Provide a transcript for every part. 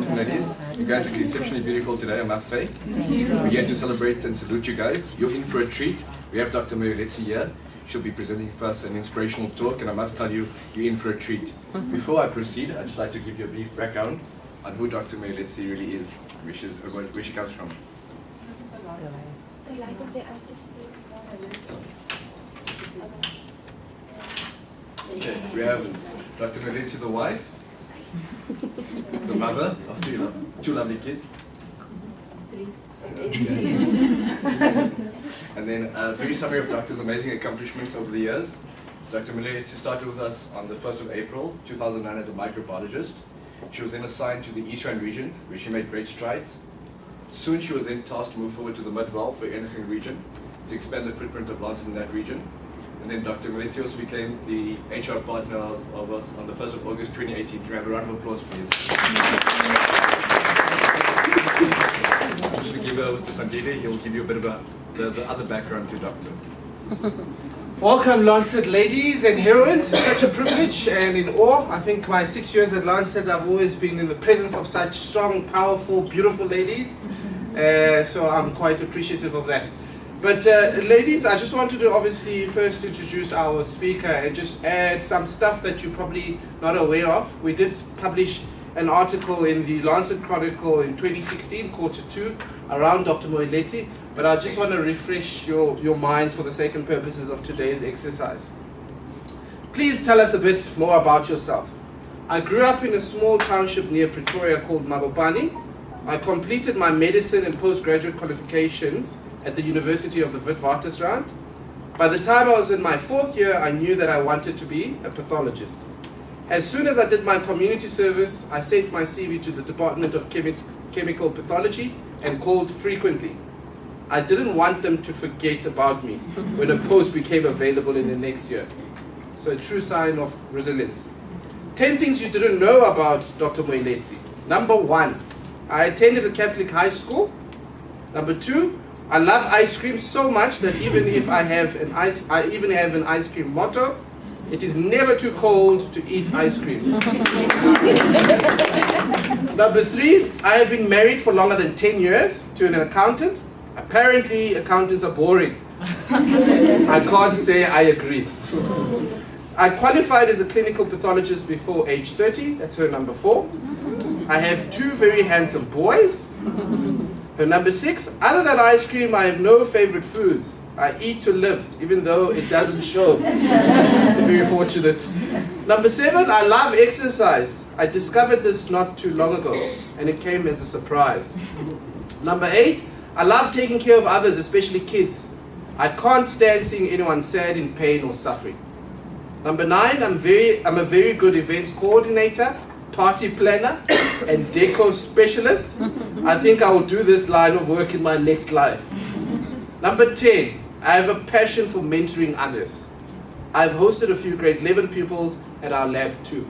welcome, ladies. You guys are exceptionally beautiful today, I must say. We're here to celebrate and salute you guys. You're in for a treat. We have Dr. Letsi here. She'll be presenting for us an inspirational talk, and I must tell you, you're in for a treat. Before I proceed, I'd just like to give you a brief background on who Dr. Letsi really is, where she comes from. Okay, we have Dr. Letsi, the wife, the mother of two lovely kids. And then a brief summary of Doctor's amazing accomplishments over the years. Dr. Letsi started with us on the 1st of April 2009 as a microbiologist. She was then assigned to the East Rand region, where she made great strides. Soon she was then tasked to move forward to the Mid-Vaal for Eniging region to expand the footprint of Lancet in that region. And then Dr. Letsi also became the HR partner of us on the 1st of August 2018. Can we have a round of applause, please? Just to give over to Sandile, he'll give you a bit about the other background to Doctor. Welcome, Lancet ladies and heroines. It's such a privilege and in awe. I think my 6 years at Lancet, I've always been in the presence of such strong, powerful, beautiful ladies. So I'm quite appreciative of that. But ladies, I just wanted to obviously first introduce our speaker and just add some stuff that you're probably not aware of. We did publish an article in the Lancet Chronicle in 2016, quarter 2, around Dr. Letsi, but I just want to refresh your minds for the sake and purposes of today's exercise. Please tell us a bit more about yourself. I grew up in a small township near Pretoria called Mabopane. I completed my medicine and postgraduate qualifications at the University of the Witwatersrand. By the time I was in my 4th year, I knew that I wanted to be a pathologist. As soon as I did my community service, I sent my CV to the Department of Chemical Pathology and called frequently. I didn't want them to forget about me when a post became available in the next year. So a true sign of resilience. 10 things you didn't know about Dr. Letsi. Number 1, I attended a Catholic high school. Number 2, I love ice cream so much that even if I have an ice cream motto, it is never too cold to eat ice cream. Number 3, I have been married for longer than 10 years to an accountant. Apparently, accountants are boring. I can't say I agree. I qualified as a clinical pathologist before age 30. That's her number 4. I have 2 very handsome boys. Her number 6, other than ice cream, I have no favorite foods. I eat to live, even though it doesn't show. Very fortunate. Number 7, I love exercise. I discovered this not too long ago, and it came as a surprise. Number 8, I love taking care of others, especially kids. I can't stand seeing anyone sad, in pain, or suffering. Number 9, I'm a very good events coordinator, party planner, and deco specialist. I think I will do this line of work in my next life. Number 10, I have a passion for mentoring others. I've hosted a few grade 11 pupils at our lab too.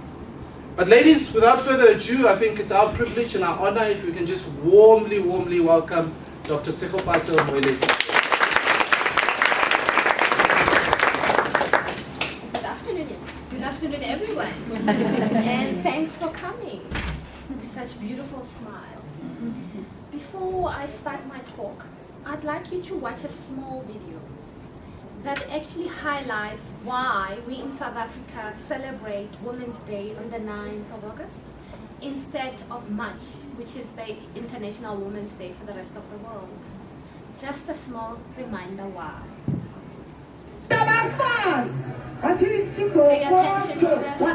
But ladies, without further ado, I think it's our privilege and our honor if we can just warmly welcome Dr. Tsegofatso Moeletsi. Good afternoon, everyone. And thanks for coming with such beautiful smiles. Before I start my talk, I'd like you to watch a small video that actually highlights why we in South Africa celebrate Women's Day on the 9th of August instead of March, which is the International Women's Day for the rest of the world. Just a small reminder why. Pay attention to their song.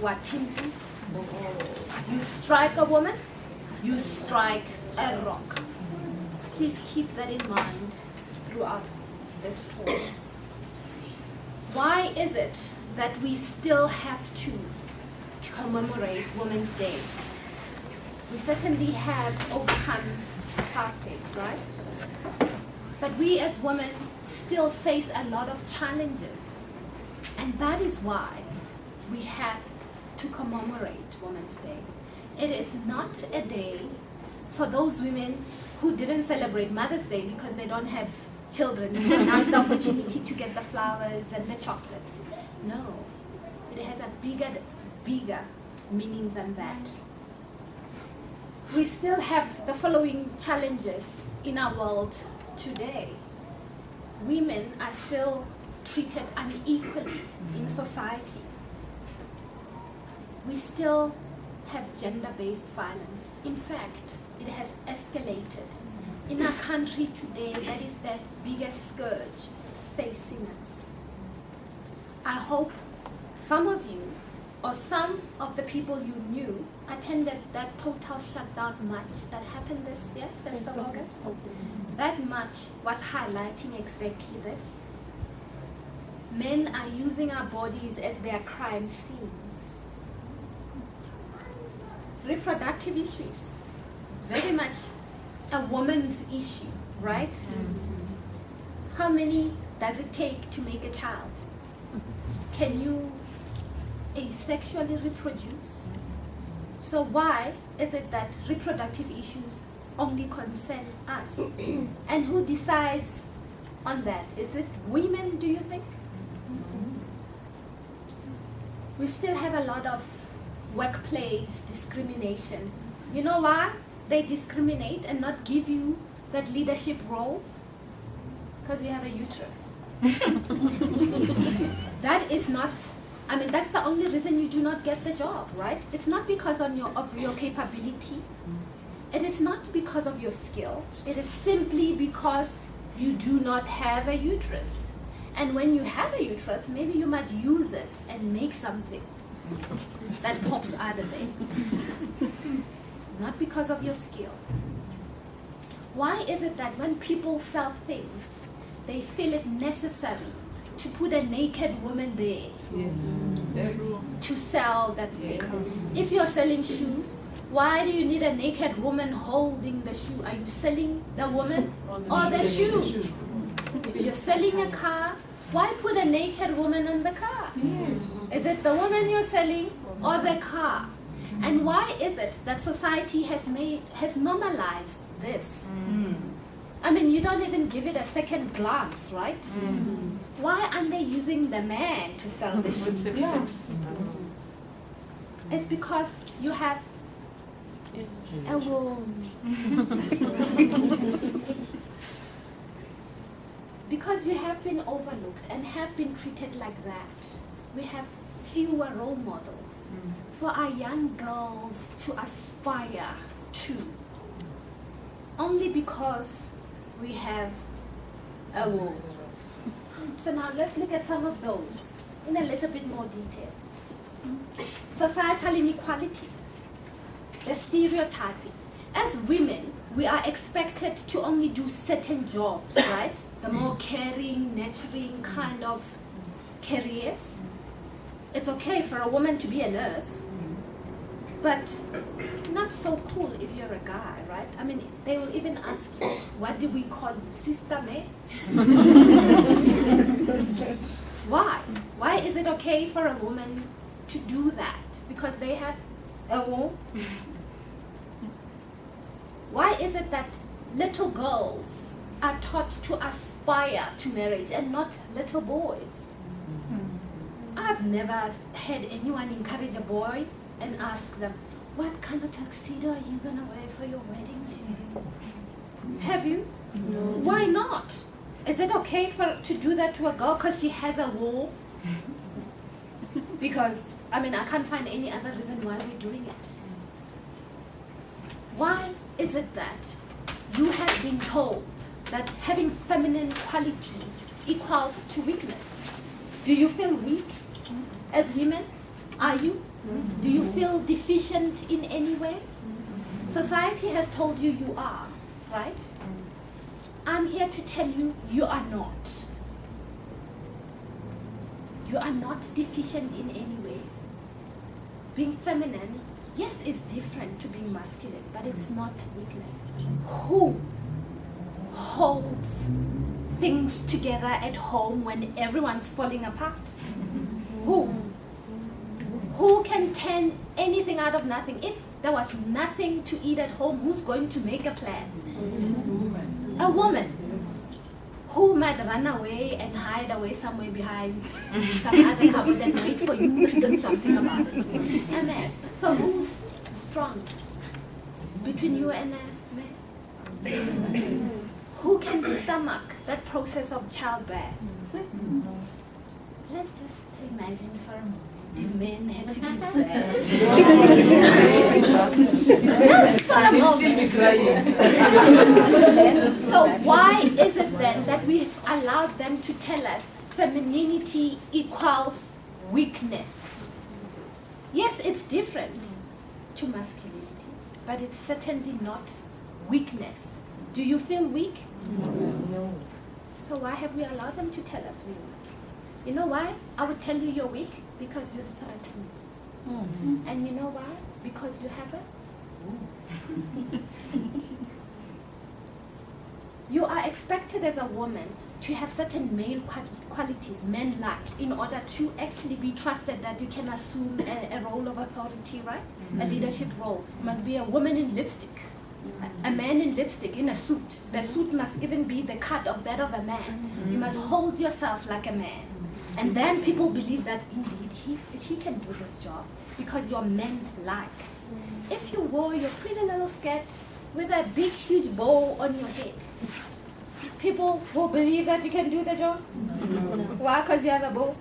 watimpi. You strike a woman, you strike a rock. Please keep that in mind throughout this talk. Why is it that we still have to commemorate Women's Day? We certainly have overcome apartheid, right? But we as women still face a lot of challenges. And that is why we have to commemorate Women's Day. It is not a day for those women who didn't celebrate Mother's Day because they don't have children. So now is the opportunity to get the flowers and the chocolates. No, it has a bigger meaning than that. We still have the following challenges in our world today. Women are still treated unequally in society. We still have gender-based violence. In fact, it has escalated. In our country today, that is the biggest scourge facing us. I hope some of you, or some of the people you knew, attended that total shutdown march that happened this year, 1st of August. That march was highlighting exactly this. Men are using our bodies as their crime scenes. Reproductive issues, very much a woman's issue, right? How many does it take to make a child? Can you asexually reproduce? So why is it that reproductive issues only concern us? And who decides on that? Is it women, do you think? We still have a lot of workplace discrimination. You know why they discriminate and not give you that leadership role? Because you have a uterus. That is not, I mean, that's the only reason you do not get the job, right? It's not because of your capability. It is not because of your skill. It is simply because you do not have a uterus. And when you have a uterus, maybe you might use it and make something that pops out of it. Not because of your skill. Why is it that when people sell things, they feel it necessary to put a naked woman there to sell that thing? If you're selling shoes, why do you need a naked woman holding the shoe? Are you selling the woman or the shoe? If you're selling a car, why put a naked woman in the car? Is it the woman you're selling or the car? And why is it that society has normalized this? I mean, you don't even give it a second glance, right? Why aren't they using the man to sell the shoes? It's because you have a womb. Because you have been overlooked and have been treated like that, we have fewer role models for our young girls to aspire to. Only because we have a womb. So now let's look at some of those in a little bit more detail. Societal inequality, the stereotyping. As women, we are expected to only do certain jobs, right? The more caring, nurturing kind of careers. It's okay for a woman to be a nurse, but not so cool if you're a guy, right? I mean, they will even ask you, what do we call you, sister me? Why? Why is it okay for a woman to do that? Because they have a womb? Why is it that little girls are taught to aspire to marriage and not little boys? I've never had anyone encourage a boy and ask them, what kind of tuxedo are you going to wear for your wedding day? Have you? No. Why not? Is it okay to do that to a girl because she has a womb? Because, I mean, I can't find any other reason why we're doing it. Why is it that you have been told that having feminine qualities equals to weakness? Do you feel weak as women? Are you? Do you feel deficient in any way? Society has told you you are, right? I'm here to tell you, you are not. You are not deficient in any way. Being feminine, yes, is different to being masculine, but it's not weakness. Who holds things together at home when everyone's falling apart? Who? Who can turn anything out of nothing? If there was nothing to eat at home, who's going to make a plan? A woman. Who might run away and hide away somewhere behind some other cupboard and wait for you to do something about it? A man. So who's strong between you and a man? Who can stomach that process of childbirth? Let's just imagine for a moment if men had to give birth. Just for a moment. So why is it then that we've allowed them to tell us femininity equals weakness? Yes, it's different to masculinity, but it's certainly not weakness. Do you feel weak? No. So why have we allowed them to tell us we're weak? You know why? I would tell you you're weak because you threaten me. And you know why? Because you have a You are expected as a woman to have certain male qualities men lack in order to actually be trusted that you can assume a role of authority, right? A leadership role. You must be a woman in lipstick. A man in lipstick, in a suit. The suit must even be the cut of that of a man. You must hold yourself like a man. And then people believe that indeed she can do this job because you're men-like. If you wore your pretty little skirt with a big huge bow on your head, people will believe that you can do the job? No. Why? Because you have a bow?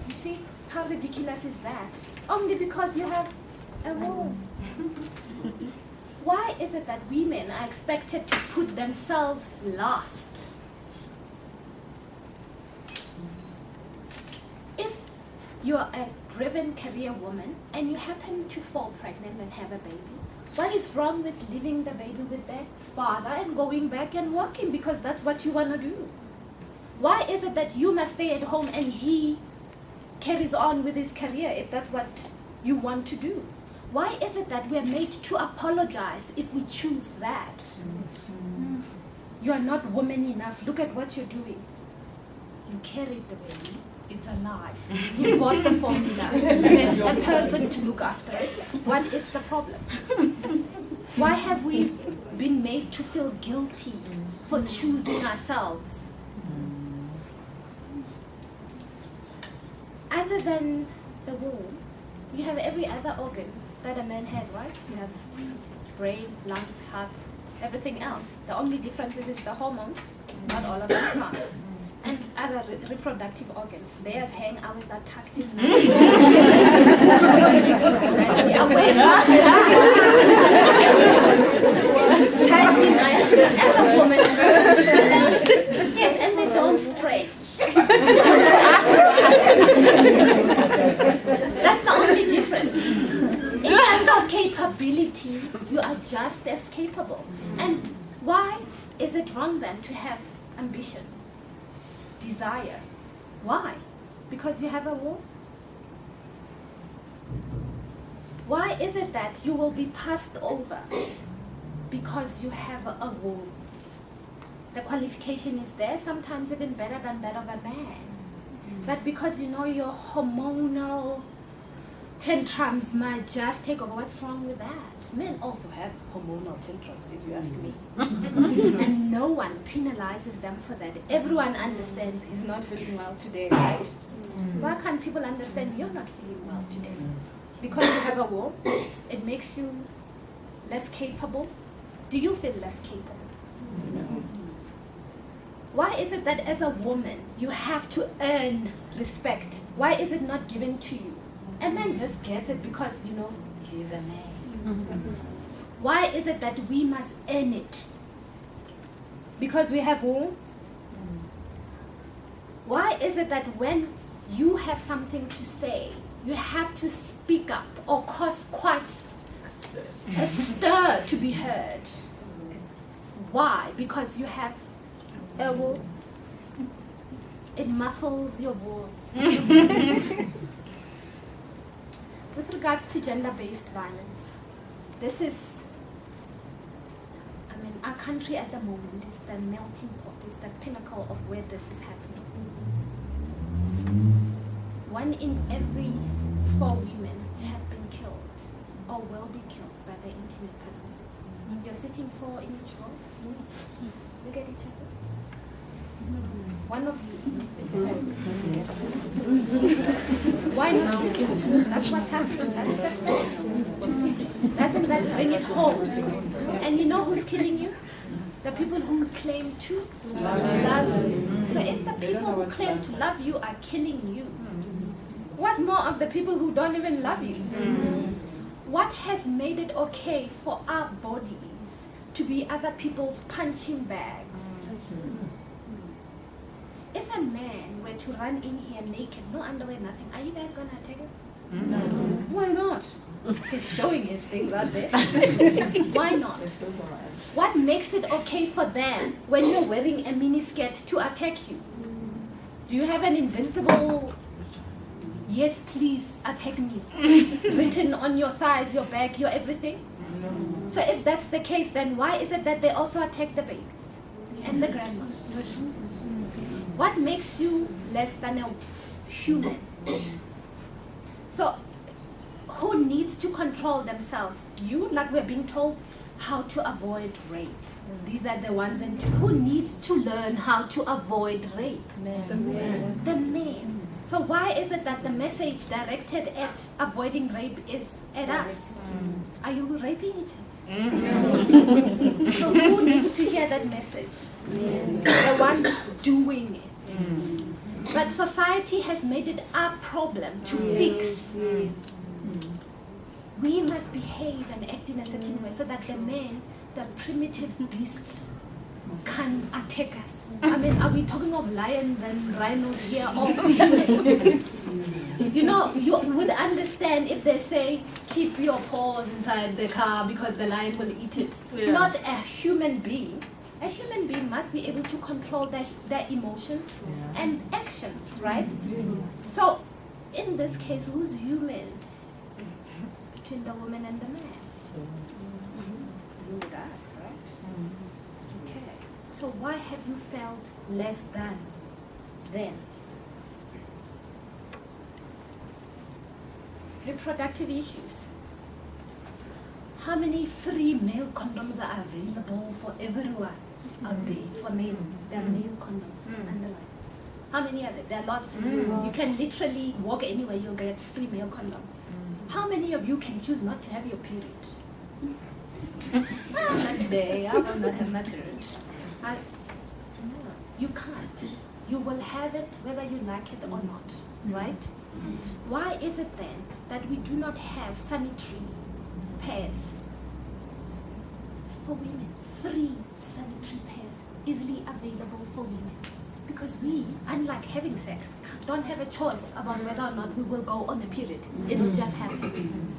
You see, how ridiculous is that? Only because you have a bow. Why is it that women are expected to put themselves last? If you're a driven career woman and you happen to fall pregnant and have a baby, what is wrong with leaving the baby with their father and going back and working because that's what you want to do? Why is it that you must stay at home and he carries on with his career if that's what you want to do? Why is it that we are made to apologize if we choose that? You are not woman enough. Look at what you're doing. You carried the baby. It's alive. You bought the formula. There's a person to look after it. What is the problem? Why have we been made to feel guilty for choosing ourselves? Other than the womb, you have every other organ that a man has, right? You have brain, lungs, heart, everything else. The only difference is the hormones. Not all of them are. And other reproductive organs. Theirs hang, ours are tucked in nicely. Nicely away from tightly, nicely, as a woman. Yes, and they don't stretch. That's the only difference. In terms of capability, you are just as capable. And why is it wrong then to have ambition? Desire. Why? Because you have a womb? Why is it that you will be passed over? Because you have a womb. The qualification is there, sometimes even better than that of a man. But because you know your hormonal tantrums might just take over. What's wrong with that? Men also have hormonal tantrums, if you ask me. And no one penalizes them for that. Everyone understands he's not feeling well today, right? Why can't people understand you're not feeling well today? Because you have a womb, it makes you less capable. Do you feel less capable? No. Why is it that as a woman, you have to earn respect? Why is it not given to you? A man just gets it because, you know, he's a man. Why is it that we must earn it? Because we have wombs? Why is it that when you have something to say, you have to speak up or cause quite a stir to be heard. Why? Because you have a wall. It muffles your voice. With regards to gender-based violence, this is, our country at the moment is the melting pot, is the pinnacle of where this is happening. 1 in every 4 women have been killed or will be killed by their intimate partners. You're sitting 4 in each row. Look at each other. One of you. Why not? That's what's happening. That's the story. Doesn't that bring it home? And you know who's killing you? The people who claim to love you. So if the people who claim to love you are killing you, what more of the people who don't even love you? What has made it okay for our bodies to be other people's punching bags? If a man were to run in here naked, no underwear, nothing, are you guys going to attack him? No. Why not? He's showing his things out there. Why not? What makes it okay for them when you're wearing a miniskirt to attack you? Do you have an invincible, yes please attack me, written on your thighs, your back, your everything? So if that's the case, then why is it that they also attack the babies and the grandmas? What makes you less than a human? So who needs to control themselves? You, like we're being told how to avoid rape. These are the ones and two. Who needs to learn how to avoid rape? Men. The men. So why is it that the message directed at avoiding rape is at us? Are you raping each other? So who needs to hear that message? The ones doing it. But society has made it our problem to fix. We must behave and act in a certain way so that the men, the primitive beasts, can attack us. Are we talking of lions and rhinos here or humans? You would understand if they say, keep your paws inside the car because the lion will eat it. Yeah. Not a human being. A human being must be able to control their emotions and actions, right? So, in this case, who's human between the woman and the man? You would ask, right? Okay. So why have you felt less than then? Reproductive issues. How many free male condoms are available for everyone out there for male? There are male condoms. Underline. How many are there? There are lots. You can literally walk anywhere, you'll get free male condoms. How many of you can choose not to have your period? Not today, I will not have my period. No, you can't. You will have it whether you like it or not, right? Why is it then that we do not have sanitary pads for women? Free sanitary pads easily available for women. Because we, unlike having sex, don't have a choice about whether or not we will go on a period. It will just happen.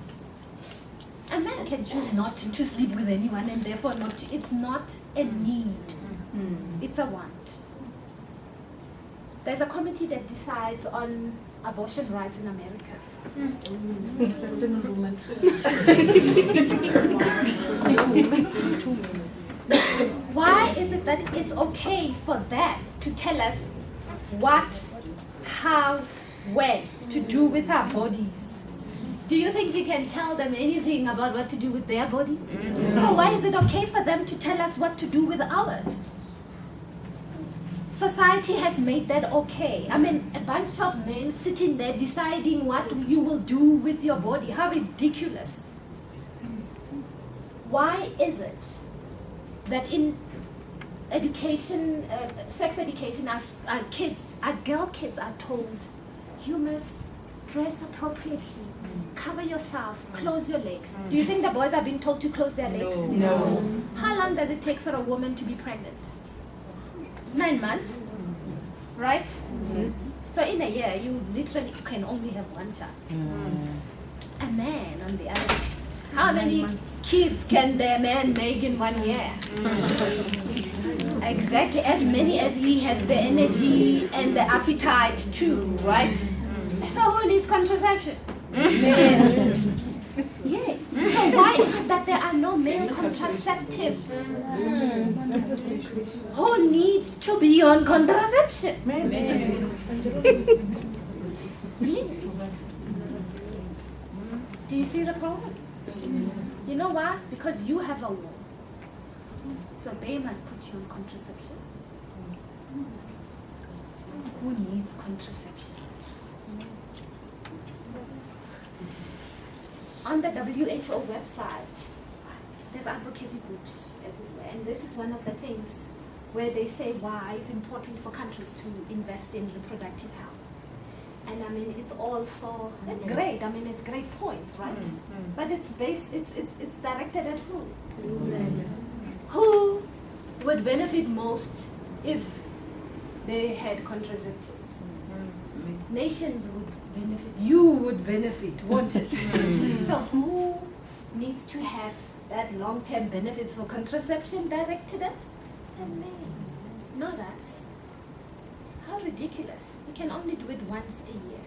A man can choose not to sleep with anyone and therefore not to. It's not a need. It's a want. There's a committee that decides on abortion rights in America. Why is it that it's okay for them to tell us what, how, when to do with our bodies? Do you think we can tell them anything about what to do with their bodies? So why is it okay for them to tell us what to do with ours? Society has made that okay. A bunch of men sitting there deciding what you will do with your body. How ridiculous. Why is it that in education, sex education, our girl kids are told, you must dress appropriately, cover yourself, close your legs. Do you think the boys are being told to close their legs? No. How long does it take for a woman to be pregnant? 9 months, right? So in a year, you literally can only have one child. A man, on the other hand, how many kids can the man make in 1 year? Exactly, as many as he has the energy and the appetite to, right? So who needs contraception? Men. Yes. So why is it that there are no male contraceptives? Who needs to be on contraception? Yes. Do you see the problem? You know why? Because you have a womb. So they must put you on contraception. Who needs contraception? On the WHO website, there's advocacy groups everywhere, and this is one of the things where they say why it's important for countries to invest in reproductive health. And I mean, it's all for, it's great, I mean, it's great points, right? But it's based, it's directed at who? Who would benefit most if they had contraceptives? Nations would benefit, you would benefit, won't it? So who needs to have that long-term benefits for contraception directed at? The men, not us. How ridiculous. You can only do it once a year.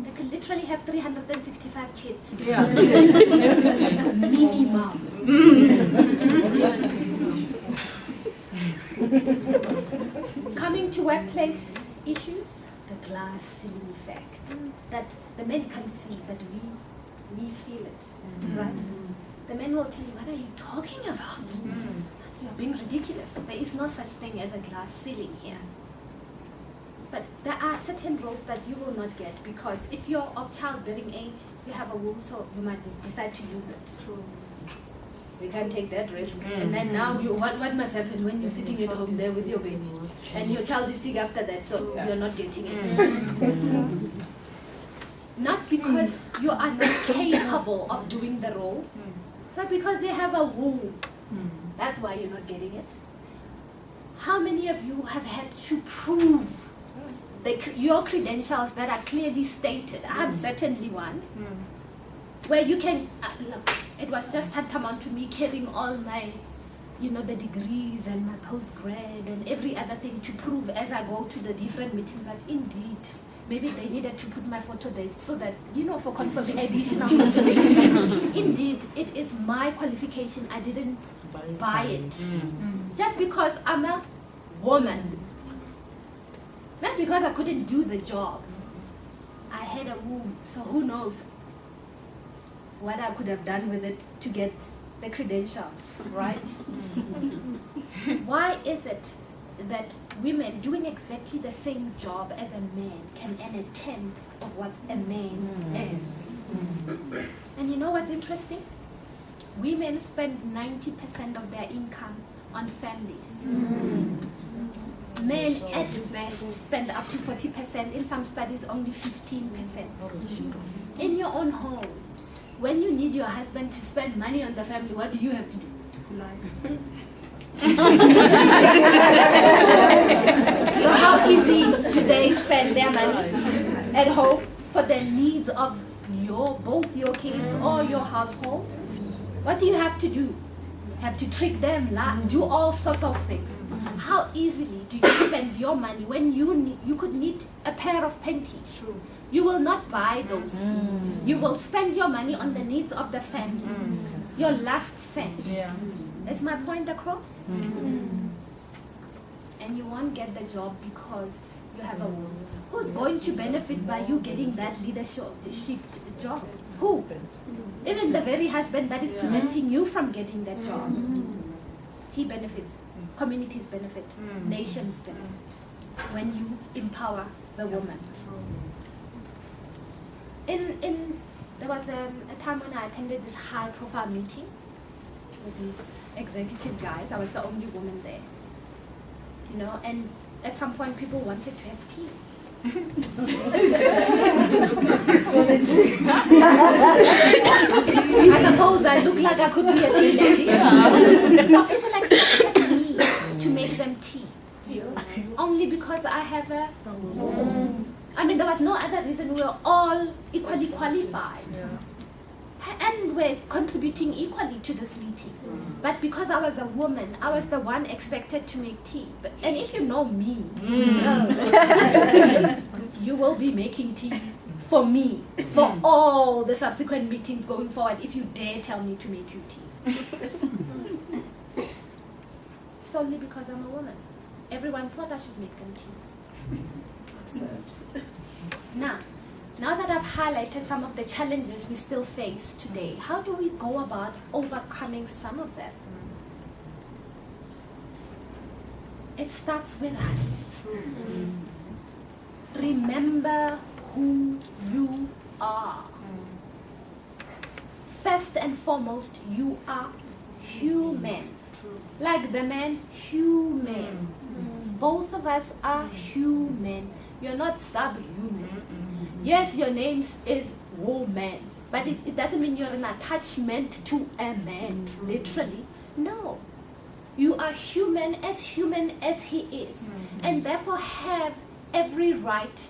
They can literally have 365 kids. Yeah. Minimum. Coming to workplace issues, the glass ceiling effect. That the men can't see, but we feel it, right? The men will tell you, what are you talking about? You're being ridiculous. There is no such thing as a glass ceiling here. But there are certain roles that you will not get because if you're of childbearing age, you have a womb, so you might decide to use it. True. We can't take that risk. And then now, what must happen when you're sitting at home there with your baby and your child is sick after that, so you're not getting it. Not because you are not capable of doing the role, but because you have a womb. That's why you're not getting it. How many of you have had to prove your credentials that are clearly stated? I'm certainly one. Where you can, look, it was just tantamount to me carrying all my, the degrees and my postgrad and every other thing to prove as I go to the different meetings that indeed, maybe they needed to put my photo there so that, for confirming additional confirmation. Indeed, it is my qualification. I didn't buy it. Just because I'm a woman. Not because I couldn't do the job. I had a womb, so who knows what I could have done with it to get the credentials, right? Why is it that women doing exactly the same job as a man can earn a tenth of what a man earns? And you know what's interesting? Women spend 90% of their income on families. Men at best spend up to 40%, in some studies only 15%. In your own homes, when you need your husband to spend money on the family, what do you have to do? So how easy do they spend their money at home for the needs of both your kids or your household? What do you have to do? Have to trick them, do all sorts of things. How easily do you spend your money when you could need a pair of panties? You will not buy those. You will spend your money on the needs of the family. Your last cent. Is my point across? And you won't get the job because you have a woman. Who's going to benefit by you getting that leadership job? Who? Even the very husband that is preventing you from getting that job. He benefits. Communities benefit. Nations benefit. When you empower the woman. There was a time when I attended this high-profile meeting with these executive guys. I was the only woman there. And at some point people wanted to have tea. I suppose I look like I could be a tea lady. So people expected me to make them tea. Only because I have a womb. I mean, there was no other reason. We were all equally qualified. And we're contributing equally to this meeting. But because I was a woman, I was the one expected to make tea. And if you know me, you know that you will be making tea for me, for all the subsequent meetings going forward, if you dare tell me to make you tea. Solely because I'm a woman. Everyone thought I should make them tea. Absurd. Now that I've highlighted some of the challenges we still face today, how do we go about overcoming some of them? It starts with us. Remember who you are. First and foremost, you are human. Like the man, human. Both of us are human. You're not subhuman. Yes, your name is woman, but it doesn't mean you're an attachment to a man, literally. No. You are human as he is, and therefore have every right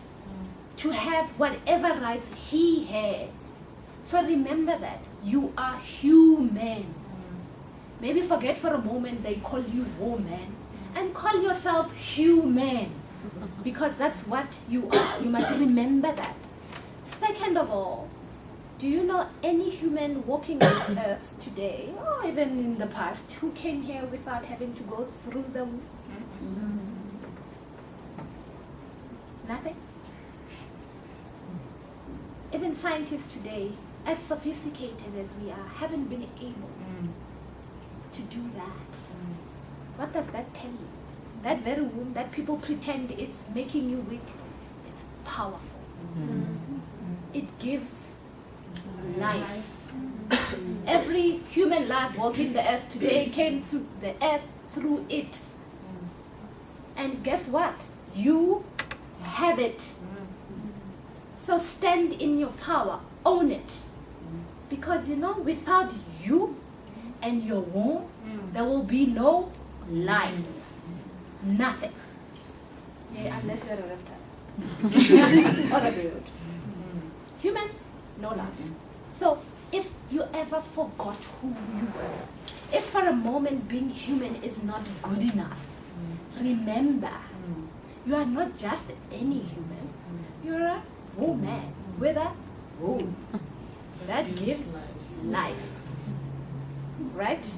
to have whatever rights he has. So remember that. You are human. Maybe forget for a moment they call you woman, and call yourself human. Because that's what you are. You must remember that. Second of all, do you know any human walking this earth today, or even in the past, who came here without having to go through the womb? Nothing? Even scientists today, as sophisticated as we are, haven't been able to do that. What does that tell you? That very womb that people pretend is making you weak is powerful. It gives life. Every human life walking the earth today came to the earth through it. And guess what? You have it. So stand in your power. Own it. Because you know, without you and your womb, there will be no life. Nothing. Yeah, unless you're a reptile. Or a bird. Human, no life. So if you ever forgot who you were, if for a moment being human is not good enough, remember, you are not just any human. You're a woman with a womb. That gives life. Right?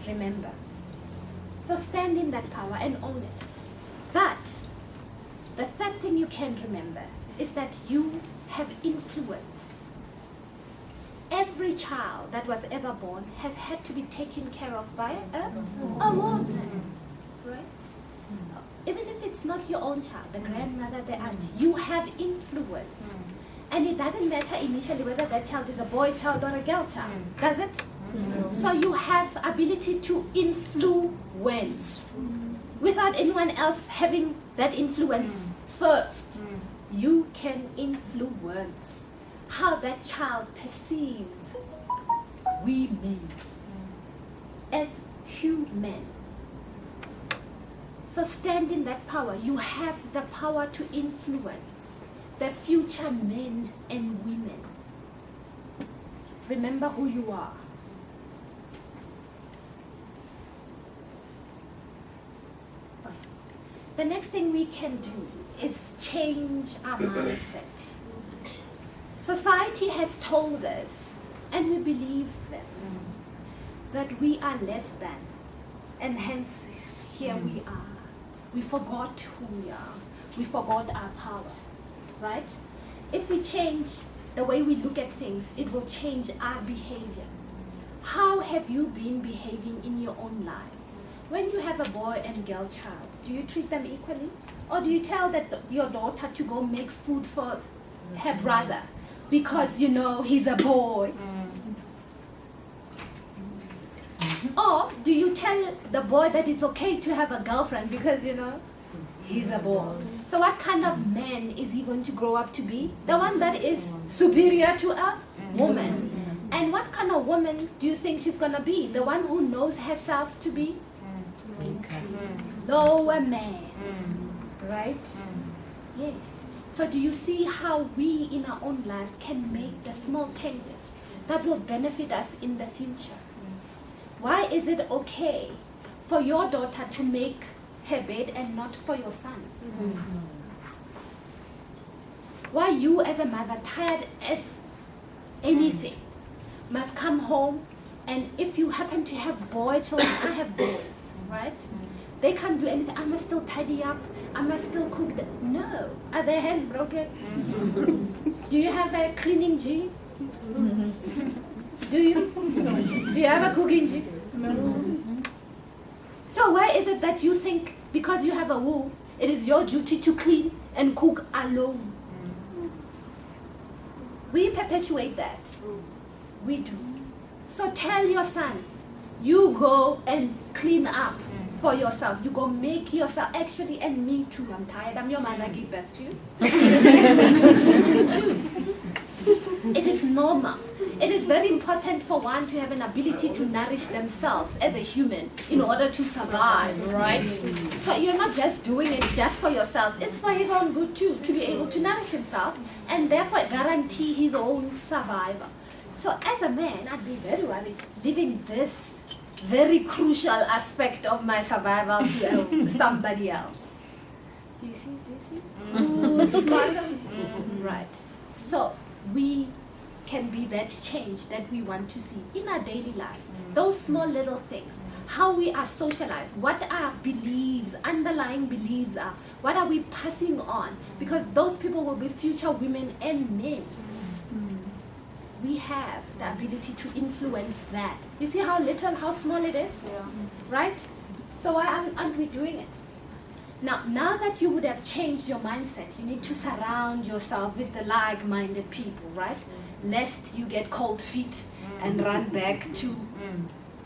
Remember. So stand in that power and own it. But the third thing you can remember is that you have influence. Every child that was ever born has had to be taken care of by a woman. Right? Even if it's not your own child, the grandmother, the aunt, you have influence. And it doesn't matter initially whether that child is a boy child or a girl child, does it? So you have ability to influence without anyone else having that influence first. You can influence how that child perceives women as human. So stand in that power. You have the power to influence the future men and women. Remember who you are. The next thing we can do is change our mindset. Society has told us, and we believe them, that we are less than, and hence here we are. We forgot who we are. We forgot our power, right? If we change the way we look at things, it will change our behavior. How have you been behaving in your own lives? When you have a boy and girl child, do you treat them equally? Or do you tell your daughter to go make food for her brother because you know he's a boy? Or do you tell the boy that it's okay to have a girlfriend because you know he's a boy? So what kind of man is he going to grow up to be? The one that is superior to a woman. And what kind of woman do you think she's going to be? The one who knows herself to be lower man. Right? Yes. So do you see how we in our own lives can make the small changes that will benefit us in the future? Why is it okay for your daughter to make her bed and not for your son? Why you as a mother, tired as anything, must come home, and if you happen to have boy children, I have boys, right? They can't do anything. I must still tidy up. I must still cook. No. Are their hands broken? Do you have a cleaning gene? Do you? Do you have a cooking gene? No. So why is it that you think because you have a womb, it is your duty to clean and cook alone? We perpetuate that. We do. So tell your son, you go and clean up for yourself. You go make yourself, actually, and me too, I'm tired. I'm your mother, I give birth to you. Me too. It is normal. It is very important for one to have an ability to nourish themselves as a human in order to survive, right? So you're not just doing it just for yourselves. It's for his own good too, to be able to nourish himself and therefore guarantee his own survival. So as a man, I'd be very worried leaving this very crucial aspect of my survival to somebody else. Do you see? Ooh, smarter? Right. So we can be that change that we want to see in our daily lives. Those small little things. How we are socialized, what our beliefs, underlying beliefs are, what are we passing on? Because those people will be future women and men. We have the ability to influence that. You see how little, how small it is? Yeah. Right? So why aren't we doing it? Now that you would have changed your mindset, you need to surround yourself with the like-minded people, right? Lest you get cold feet and run back to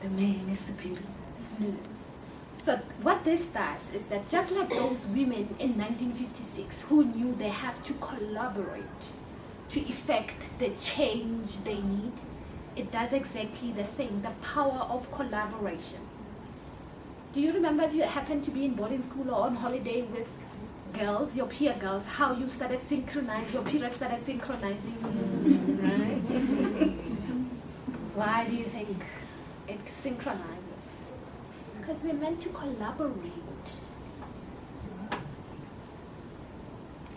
the man is superior. No. So what this does is that just like those women in 1956 who knew they have to collaborate to effect the change they need, it does exactly the same, the power of collaboration. Do you remember if you happened to be in boarding school or on holiday with girls, your peer girls, how you started synchronizing, your periods started synchronizing, right? Why do you think it synchronizes? Because we're meant to collaborate,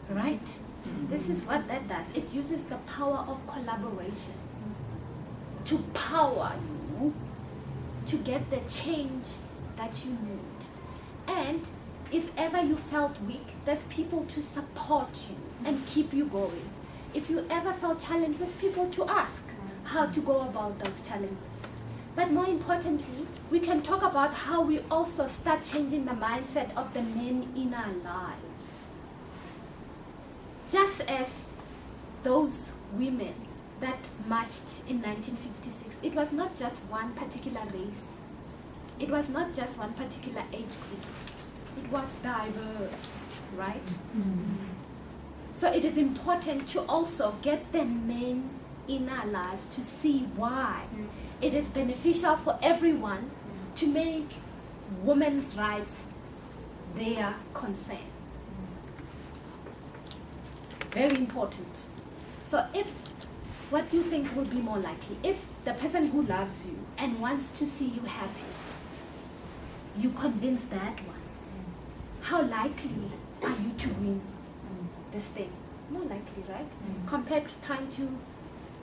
right? This is what that does. It uses the power of collaboration to power you to get the change that you need. And if ever you felt weak, there's people to support you and keep you going. If you ever felt challenged, there's people to ask how to go about those challenges. But more importantly, we can talk about how we also start changing the mindset of the men in our lives. Just as those women that marched in 1956, it was not just one particular race. It was not just one particular age group. It was diverse, right? Mm-hmm. So it is important to also get the men in our lives to see why it is beneficial for everyone to make women's rights their concern. Very important. So if, what do you think will be more likely? If the person who loves you and wants to see you happy, you convince that one, how likely are you to win this thing? More likely, right? Compared to trying to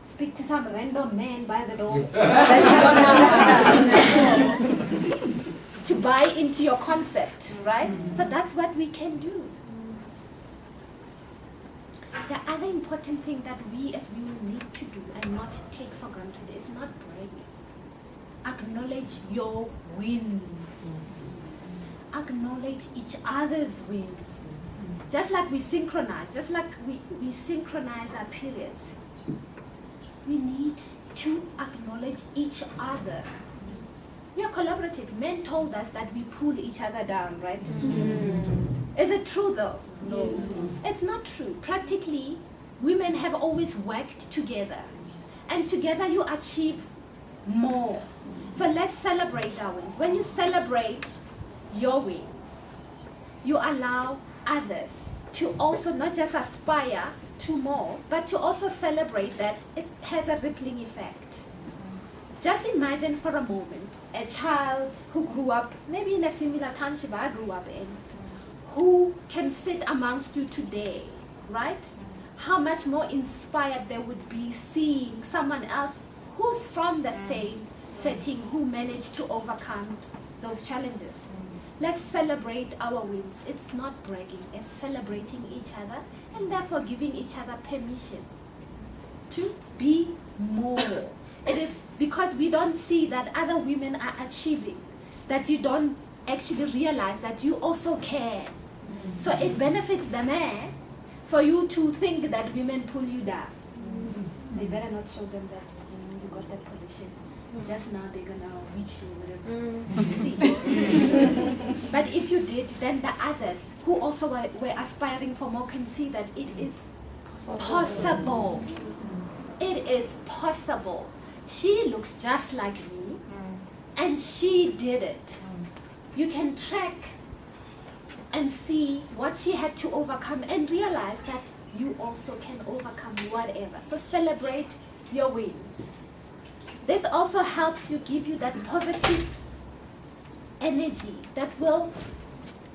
speak to some random man by the door that you don't know to buy into your concept, right? So that's what we can do. The other important thing that we as women need to do and not take for granted is not bragging. Acknowledge your wins. Acknowledge each other's wins. Just like we synchronize, just like we synchronize our periods, we need to acknowledge each other. We are collaborative. Men told us that we pull each other down, right? Is it true though? No. It's not true. Practically, women have always worked together. And together you achieve more. So let's celebrate our wins. When you celebrate your win, you allow others to also not just aspire to more, but to also celebrate that it has a rippling effect. Just imagine for a moment a child who grew up maybe in a similar township I grew up in, who can sit amongst you today, right? How much more inspired they would be seeing someone else who's from the same setting, who managed to overcome those challenges. Let's celebrate our wins. It's not bragging, it's celebrating each other and therefore giving each other permission to be more. It is because we don't see that other women are achieving, that you don't actually realize that you also care. So it benefits the man for you to think that women pull you down. You better not show them that you got that position. Just now they're gonna reach you with it. You see. But if you did, then the others who also were aspiring for more can see that it is possible. It is possible. She looks just like me, and she did it. You can track and see what she had to overcome and realize that you also can overcome whatever. So celebrate your wins. This also helps you, give you that positive energy that will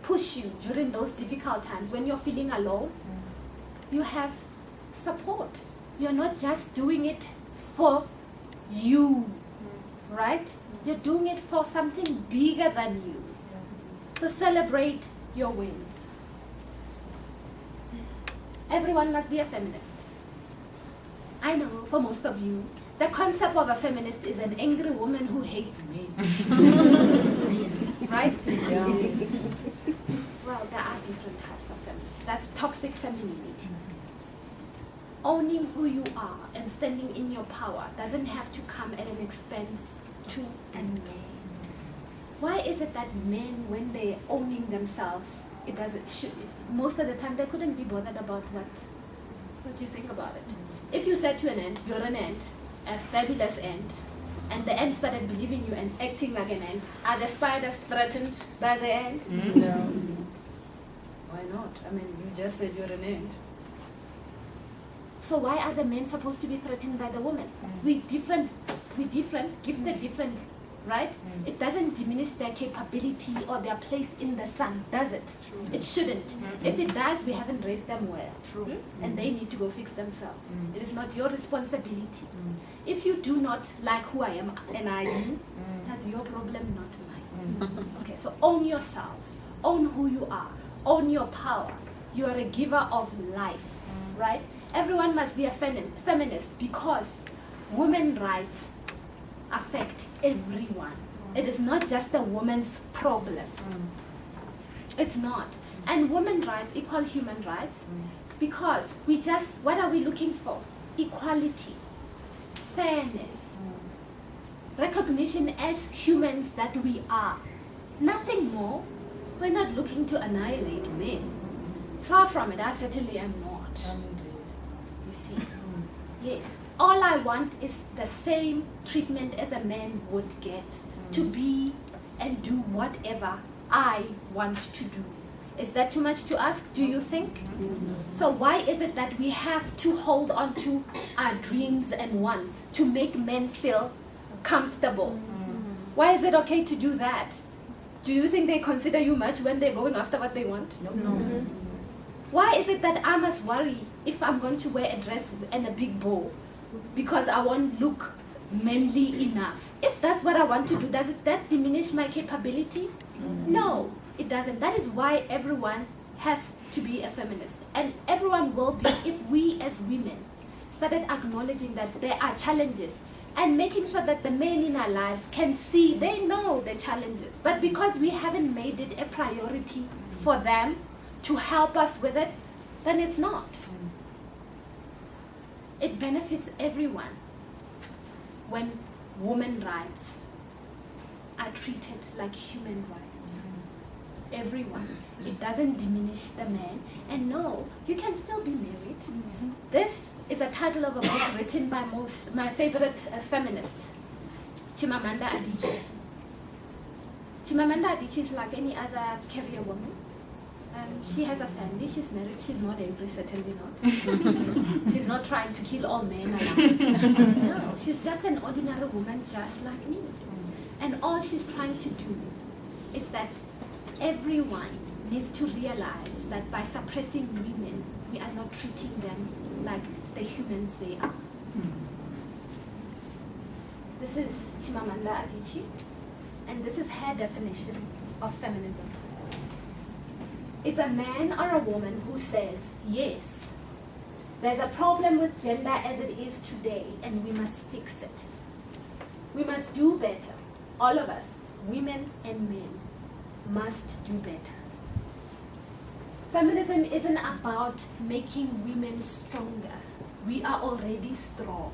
push you during those difficult times. When you're feeling alone, you have support. You're not just doing it for you, right? You're doing it for something bigger than you. So celebrate your wins. Everyone must be a feminist. I know for most of you, the concept of a feminist is an angry woman who hates men. Right? Yeah. Well, there are different types of feminists. That's toxic femininity. Owning who you are and standing in your power doesn't have to come at an expense to a man. Why is it that men, when they're owning themselves, most of the time they couldn't be bothered about what you think about it? If you said to an ant, you're an ant, a fabulous ant, and the ant started believing you and acting like an ant, are the spiders threatened by the ant? No. Why not? I mean, you just said you're an ant. So why are the men supposed to be threatened by the woman? We're different, gifted different, right? It doesn't diminish their capability or their place in the sun, does it? True. It shouldn't. If it does, we haven't raised them well. True. And they need to go fix themselves. It is not your responsibility. If you do not like who I am and I do, that's your problem, not mine. Okay, so own yourselves, own who you are, own your power. You are a giver of life, right? Everyone must be a feminist because women's rights affect everyone. It is not just a woman's problem. It's not. And women's rights equal human rights because what are we looking for? Equality, fairness, recognition as humans that we are. Nothing more. We're not looking to annihilate men. Far from it, I certainly am not. You see. Yes. All I want is the same treatment as a man would get to be and do whatever I want to do. Is that too much to ask, do you think? So why is it that we have to hold on to our dreams and wants to make men feel comfortable? Why is it okay to do that? Do you think they consider you much when they're going after what they want? No. Why is it that I must worry if I'm going to wear a dress and a big bow because I won't look manly enough? If that's what I want to do, does that diminish my capability? No, it doesn't. That is why everyone has to be a feminist. And everyone will be if we as women started acknowledging that there are challenges and making sure that the men in our lives can see, they know the challenges. But because we haven't made it a priority for them to help us with it, then it's not. It benefits everyone when women's rights are treated like human rights. Everyone. It doesn't diminish the man. And no, you can still be married. This is a title of a book written by my favorite feminist, Chimamanda Adichie. Chimamanda Adichie is like any other career woman. She has a family, she's married, she's not angry, certainly not. She's not trying to kill all men alive. No, she's just an ordinary woman just like me. And all she's trying to do is that everyone needs to realize that by suppressing women, we are not treating them like the humans they are. This is Chimamanda Adichie, and this is her definition of feminism. It's a man or a woman who says, yes, there's a problem with gender as it is today, and we must fix it. We must do better. All of us, women and men, must do better. Feminism isn't about making women stronger. We are already strong.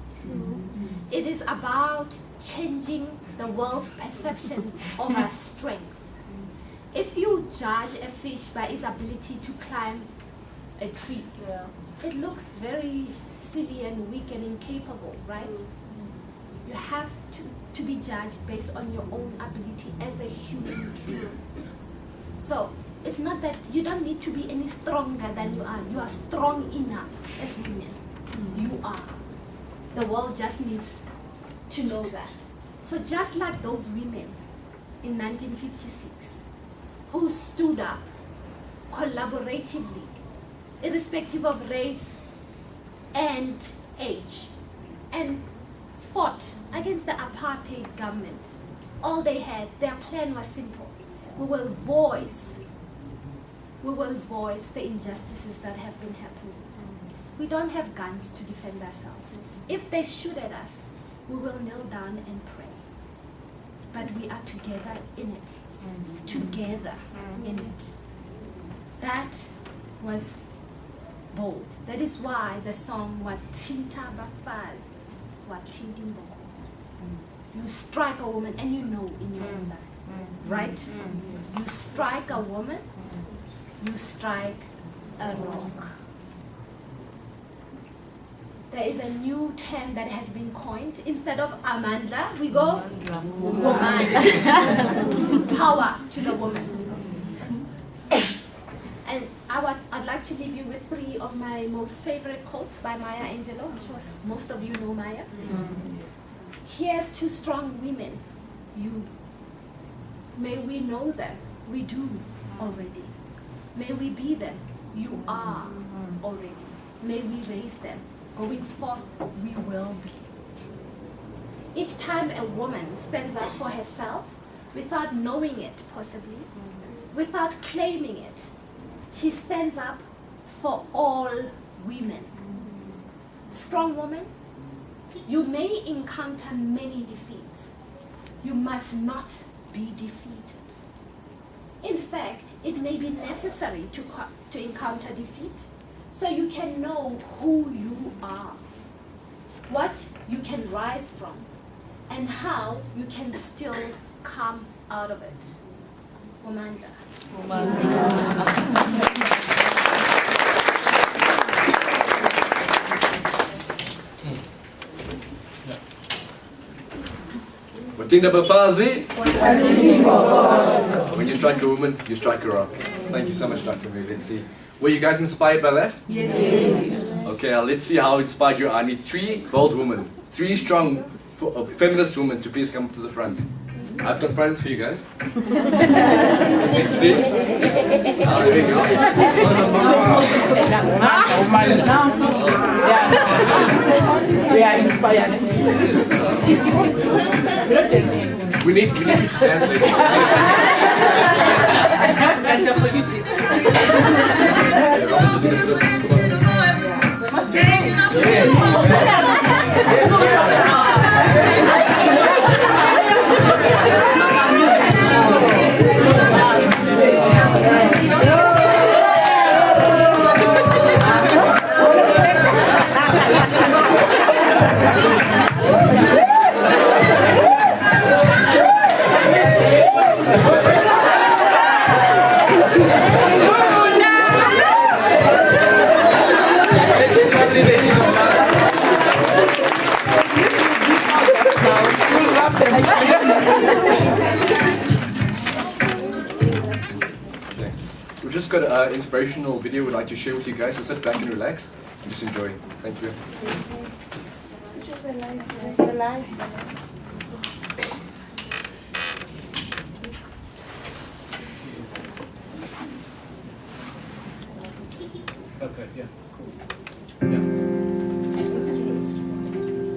It is about changing the world's perception of our strength. If you judge a fish by its ability to climb a tree, it looks very silly and weak and incapable, right? You have to be judged based on your own ability as a human being. So it's not that you don't need to be any stronger than you are. You are strong enough as women. You are. The world just needs to know that. So just like those women in 1956 who stood up collaboratively, irrespective of race and age, and fought against the apartheid government. All they had, their plan was simple. We will voice the injustices that have been happening. We don't have guns to defend ourselves. If they shoot at us, we will kneel down and pray. But we are together in it. Together in it. That was bold. That is why the song Wathinta Bafazi, Wathinta Imboko. You strike a woman and you know in your own life, right? You strike a woman, you strike a rock. There is a new term that has been coined. Instead of Amandla, we go woman. Power to the woman. And I'd like to leave you with 3 of my most favorite quotes by Maya Angelou. I'm sure most of you know Maya. Here's 2 strong women. May we know them. We do already. May we be them. You are already. May we raise them. Going forth, we will be. Each time a woman stands up for herself, without knowing it possibly, without claiming it, she stands up for all women. Strong woman, you may encounter many defeats. You must not be defeated. In fact, it may be necessary to encounter defeat so you can know who you are, what you can rise from, and how you can still come out of it. Umandla. Wathinta Bafazi. When you strike a woman, you strike a rock. Thank you so much, Dr. May. Let's see. Were you guys inspired by that? Yes. Okay, let's see how inspired you are. I need 3 bold women, 3 strong feminist women to please come to the front. I've got prizes for you guys. Just need 3. There we go. We are inspired. We need to dance, ladies. got an inspirational video we'd like to share with you guys, so sit back and relax and just enjoy. Thank you. Okay, yeah.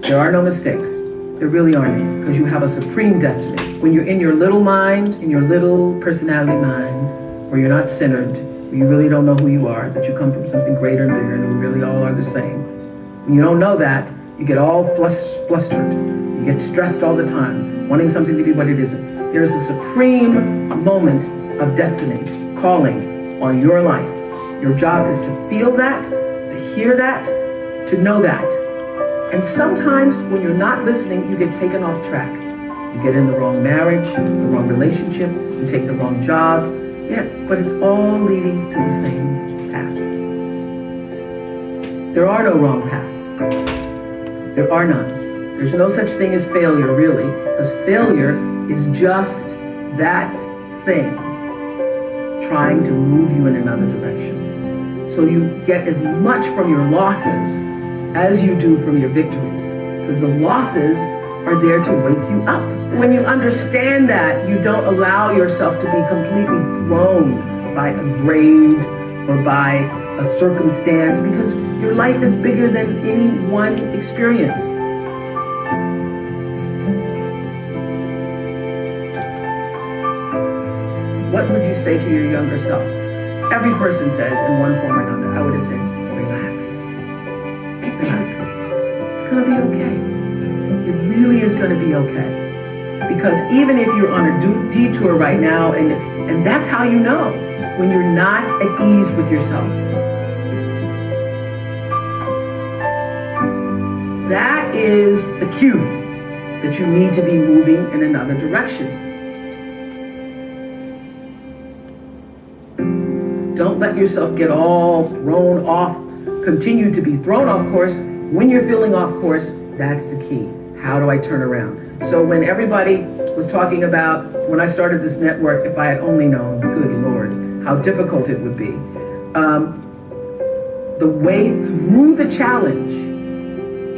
There are no mistakes. There really aren't, because you have a supreme destiny. When you're in your little mind, in your little personality mind, where you're not centered, where you really don't know who you are, that you come from something greater and bigger, and we really all are the same. When you don't know that, you get all flustered. You get stressed all the time, wanting something to be what it isn't. There is a supreme moment of destiny calling on your life. Your job is to feel that, to hear that, to know that. And sometimes when you're not listening, you get taken off track. You get in the wrong marriage, the wrong relationship, you take the wrong job, but it's all leading to the same path. There are no wrong paths. There are none. There's no such thing as failure, really, because failure is just that thing trying to move you in another direction. So you get as much from your losses as you do from your victories, because the losses are there to wake you up. When you understand that, you don't allow yourself to be completely thrown by a grade or by a circumstance, because your life is bigger than any one experience. What would you say to your younger self? Every person says in one form or another, I would have said, relax. Relax. It's going to be okay. It really is going to be okay. Because even if you're on a detour right now, and that's how you know when you're not at ease with yourself. That is the cue that you need to be moving in another direction. Don't let yourself get all thrown off, continue to be thrown off course. When you're feeling off course, that's the key. How do I turn around? So when everybody was talking about, when I started this network, if I had only known, good Lord, how difficult it would be. The way through the challenge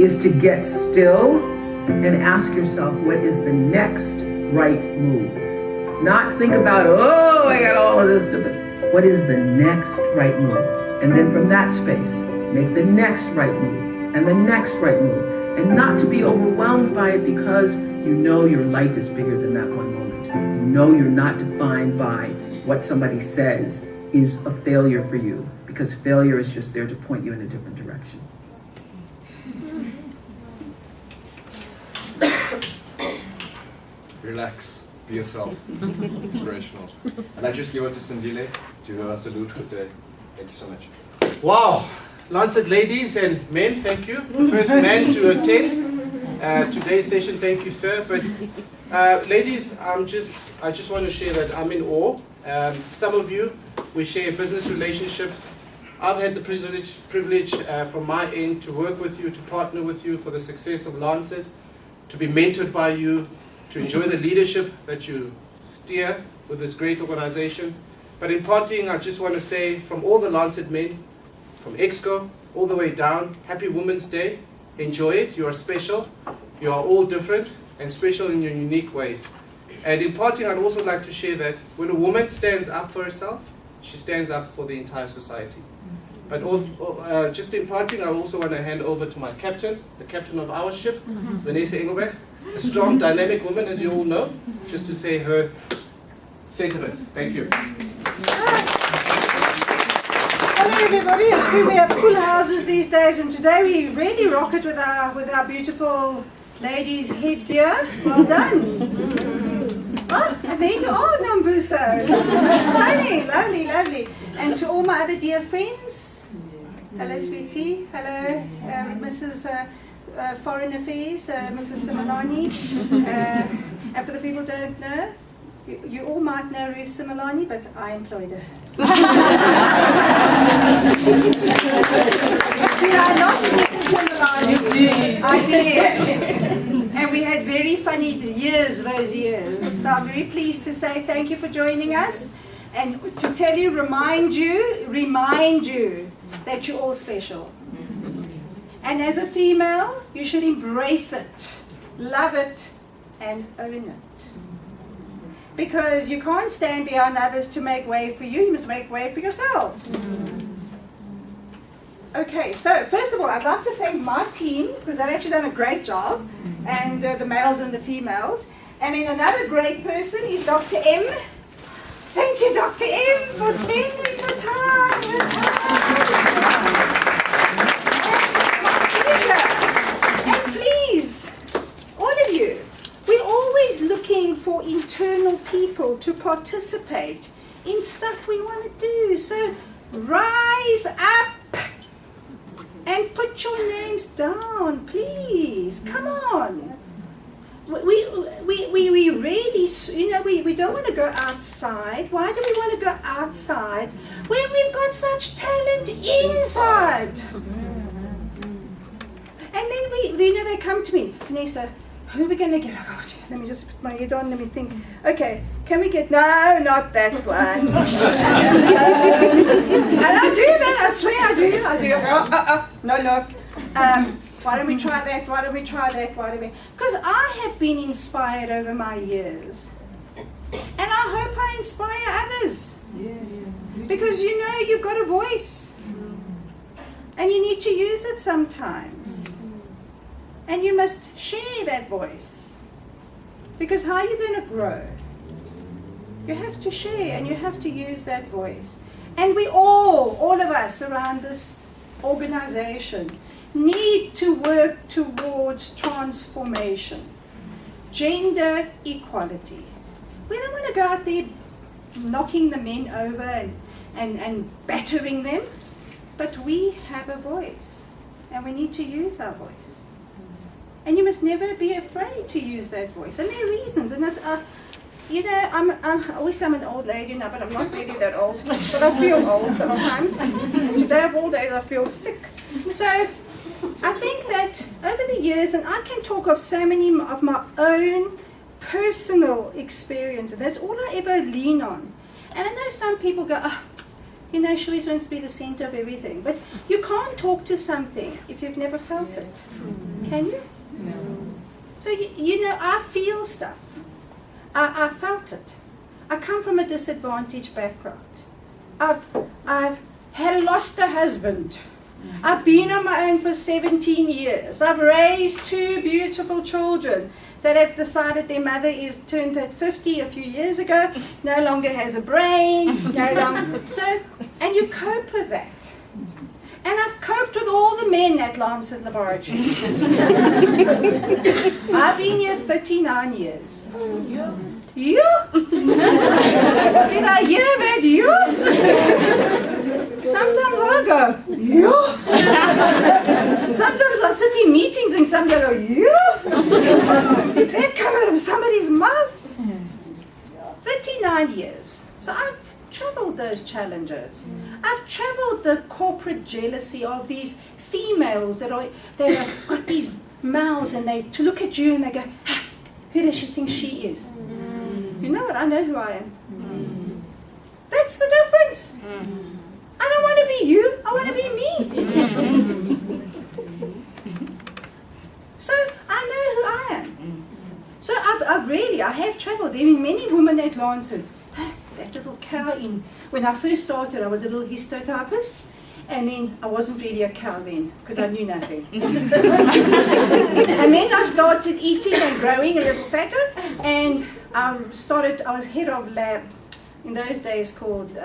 is to get still and ask yourself, what is the next right move? Not think about, oh, I got all of this stuff. What is the next right move? And then from that space, make the next right move and the next right move. And not to be overwhelmed by it, because you know your life is bigger than that one moment. You know you're not defined by what somebody says is a failure for you, because failure is just there to point you in a different direction. Relax. Be yourself. Inspirational. And I just give it to Sandile to salute with the thank you so much. Wow. Lancet ladies and men, thank you. The first man to attend today's session, thank you, sir. But ladies, I just want to share that I'm in awe. Some of you, we share business relationships. I've had the privilege from my end to work with you, to partner with you for the success of Lancet, to be mentored by you, to enjoy the leadership that you steer with this great organization. But in parting, I just want to say from all the Lancet men, from EXCO all the way down, happy Women's Day. Enjoy it. You are special. You are all different and special in your unique ways. And in parting, I'd also like to share that when a woman stands up for herself, she stands up for the entire society. But just in parting, I also want to hand over to my captain, the captain of our ship, Vanessa Engelbeck, a strong, dynamic woman, as you all know, just to say her sentiments. Thank you. Hello everybody, I see we have full houses these days, and today we really rock it with our beautiful ladies' headgear. Well done. Oh, and there you are, Nambuso. Exciting, lovely, lovely. And to all my other dear friends, hello sweetie, hello Mrs. Foreign Affairs, Mrs. Similani. And for the people who don't know, you all might know Ruth Similani, but I employed her. Did I not, Mrs. Similani? I did. And we had very funny years those years. So I'm very pleased to say thank you for joining us. and to tell you, remind you that you're all special. And as a female, you should embrace it, love it, and own it. Because you can't stand behind others to make way for you, you must make way for yourselves. Okay, so first of all, I'd like to thank my team, because they've actually done a great job, and the males and the females. And then another great person is Dr. M. Thank you, Dr. M, for spending the time with us. And please, all of you, we're always looking for internal people to participate in stuff we want to do. So rise up and put your names down, please. Come on. We really, we don't want to go outside. Why do we want to go outside when we've got such talent inside? And then they come to me, Vanessa, who are we going to get? Oh God, let me just put my head on, let me think. Okay, can we get, no, not that one. And I do that, I swear I do. No. Why don't we try that? Why don't we try that? Because I have been inspired over my years. And I hope I inspire others. Yes. Because you've got a voice. And you need to use it sometimes. And you must share that voice. Because how are you going to grow? You have to share and you have to use that voice. And we all of us around this organization, need to work towards transformation. Gender equality. We don't want to go out there knocking the men over and battering them, but we have a voice and we need to use our voice. And you must never be afraid to use that voice. And there are reasons. And that's, I always say I'm an old lady now, but I'm not really that old. But I feel old sometimes. Today of all days I feel sick. So I think that over the years, and I can talk of so many of my own personal experience, and that's all I ever lean on. And I know some people go, she always wants to be the center of everything. But you can't talk to something if you've never felt it. Can you? No. So, I feel stuff. I felt it. I come from a disadvantaged background. I've lost a husband. I've been on my own for 17 years. I've raised 2 beautiful children that have decided their mother is turned at 50 a few years ago, no longer has a brain, no longer. So, and you cope with that. And I've coped with all the men at Lancet Laboratories. I've been here 39 years. You? Did I hear that? You? Sometimes I go, you? Sometimes I sit in meetings and somebody go, you? Did that come out of somebody's mouth? 39 years. So I've traveled those challenges. I've traveled the corporate jealousy of these females that have got these mouths and they to look at you and they go, who does she think she is? You know what? I know who I am. That's the difference. I don't want to be you. I want to be me. So I know who I am. So I have traveled. There are many women at Lancet. That little cow in. When I first started, I was a little histotypist. And then I wasn't really a cow then, because I knew nothing. And then I started eating and growing a little fatter. And I was head of lab, in those days called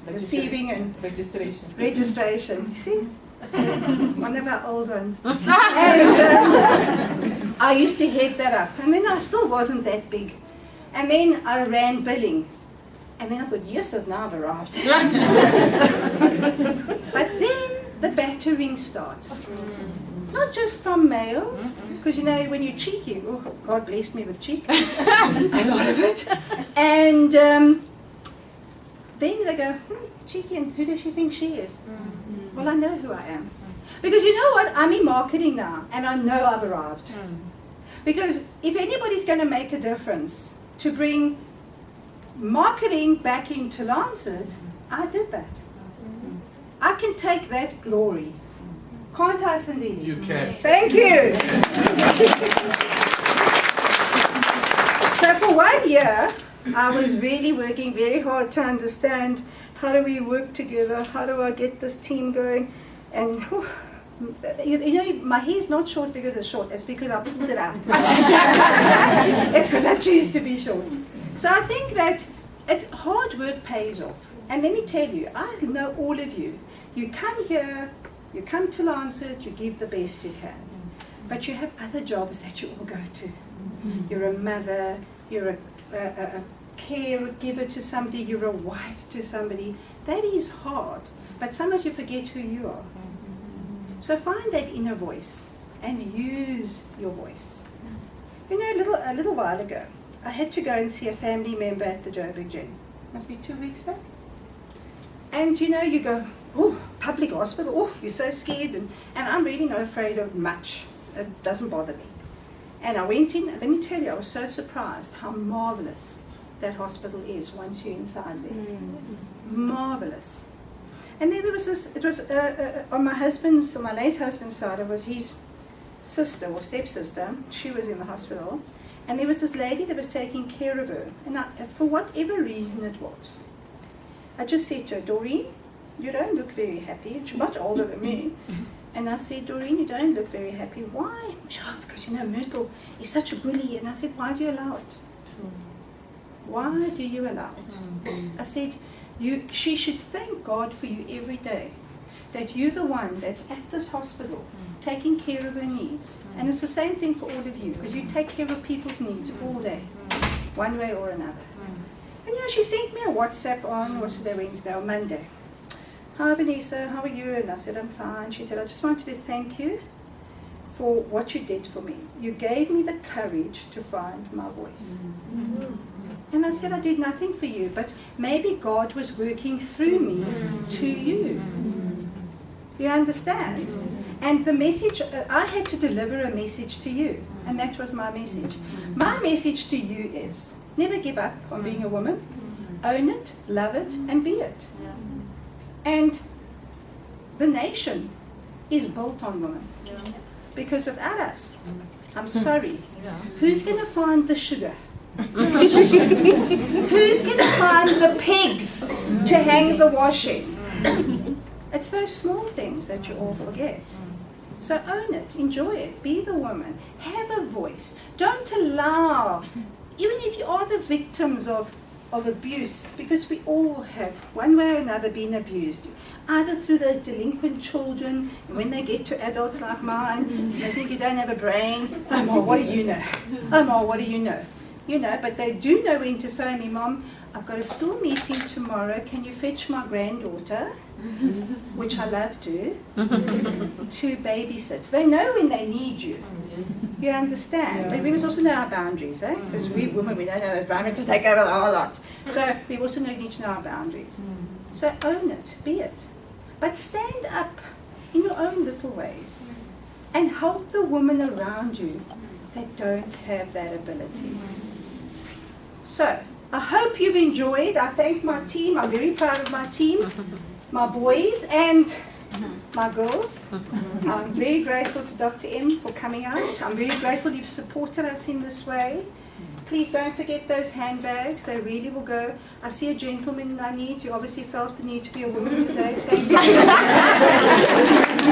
receiving and registration. You see? One of our old ones. And I used to head that up. And then I still wasn't that big. And then I ran billing. And then I thought, yes, now I've arrived. But then the battering starts. Not just from males, because when you're cheeky, oh, God blessed me with cheek, a lot of it. And then they go, cheeky, and who does she think she is? Well, I know who I am. Because you know what? I'm in marketing now, and I know I've arrived. Because if anybody's going to make a difference to bring marketing back into Lancet, I did that. I can take that glory. Can't I, Sandini? You can. Thank you. So for 1 year, I was really working very hard to understand how do we work together, how do I get this team going, and you know, my hair is not short because it's short, it's because I pulled it out. It's because I choose to be short. So I think that hard work pays off. And let me tell you, I know all of you. You come here, you come to Lancet, you give the best you can. But you have other jobs that you all go to. You're a mother, you're a caregiver to somebody, you're a wife to somebody. That is hard, but sometimes you forget who you are. So find that inner voice and use your voice. You know, a little while ago, I had to go and see a family member at the Joburg Gym. Must be 2 weeks back. And you know, you go, oh, public hospital, oh, you're so scared. And I'm really not afraid of much. It doesn't bother me. And I went in, and let me tell you, I was so surprised how marvelous that hospital is once you're inside there. Marvelous. And then there was this, it was on my late husband's side, it was his sister or stepsister. She was in the hospital. And there was this lady that was taking care of her. And for whatever reason it was, I just said to her, Doreen, you don't look very happy. She's much older than me. And I said, Doreen, you don't look very happy. Why? She said, because, you know, Myrtle is such a bully. And I said, why do you allow it? Why do you allow it? I said, she should thank God for you every day. That you're the one that's at this hospital taking care of her needs. And it's the same thing for all of you, because you take care of people's needs all day, one way or another. And you know, she sent me a WhatsApp on, was it Wednesday or Monday? Hi Vanessa, how are you? And I said, I'm fine. She said, I just wanted to thank you for what you did for me. You gave me the courage to find my voice. And I said, I did nothing for you, but maybe God was working through me to you. You understand? And the message, I had to deliver a message to you, and that was my message. My message to you is, never give up on being a woman. Own it, love it, and be it. And the nation is built on women. Because without us, I'm sorry, who's going to find the sugar? Who's going to find the pigs to hang the washing? It's those small things that you all forget. So own it, enjoy it, be the woman, have a voice. Don't allow, even if you are the victims of abuse, because we all have, one way or another, been abused. Either through those delinquent children, and when they get to adults like mine, they think you don't have a brain. Oh, Ma, what do you know? Oh, Ma, what do you know? You know, but they do know when to phone me, Mom, I've got a school meeting tomorrow, can you fetch my granddaughter, which I love to babysit. They know when they need you. You understand? But we must also know our boundaries, eh? Because we women, we don't know those boundaries to take over the whole lot. So we also need to know our boundaries. So own it, be it. But stand up in your own little ways and help the women around you that don't have that ability. So, I hope you've enjoyed. I thank my team. I'm very proud of my team, my boys and my girls. I'm very grateful to Dr. M for coming out. I'm very grateful you've supported us in this way. Please don't forget those handbags. They really will go. I see a gentleman I need. You obviously felt the need to be a woman today. Thank you.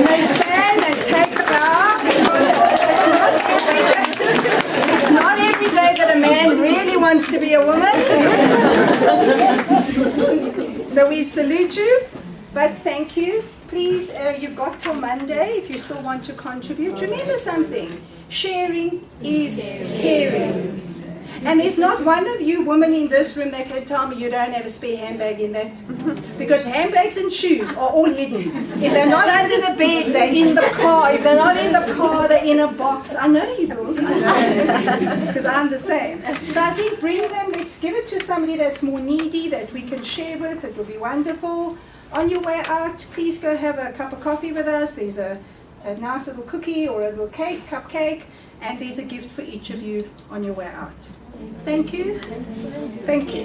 They stand and take a bow. It's not every day that a man really wants to be a woman. So we salute you, but thank you. Please, you've got till Monday if you still want to contribute. Remember something, sharing is caring. And there's not one of you women in this room that can tell me you don't have a spare handbag in that. Because handbags and shoes are all hidden. If they're not under the bed, they're in the car. If they're not in the car, they're in a box. I know you girls, I know, because I'm the same. So I think bring them, let's give it to somebody that's more needy that we can share with. It will be wonderful. On your way out, please go have a cup of coffee with us. There's a nice little cookie or a little cupcake, and there's a gift for each of you on your way out. Thank you. Thank you.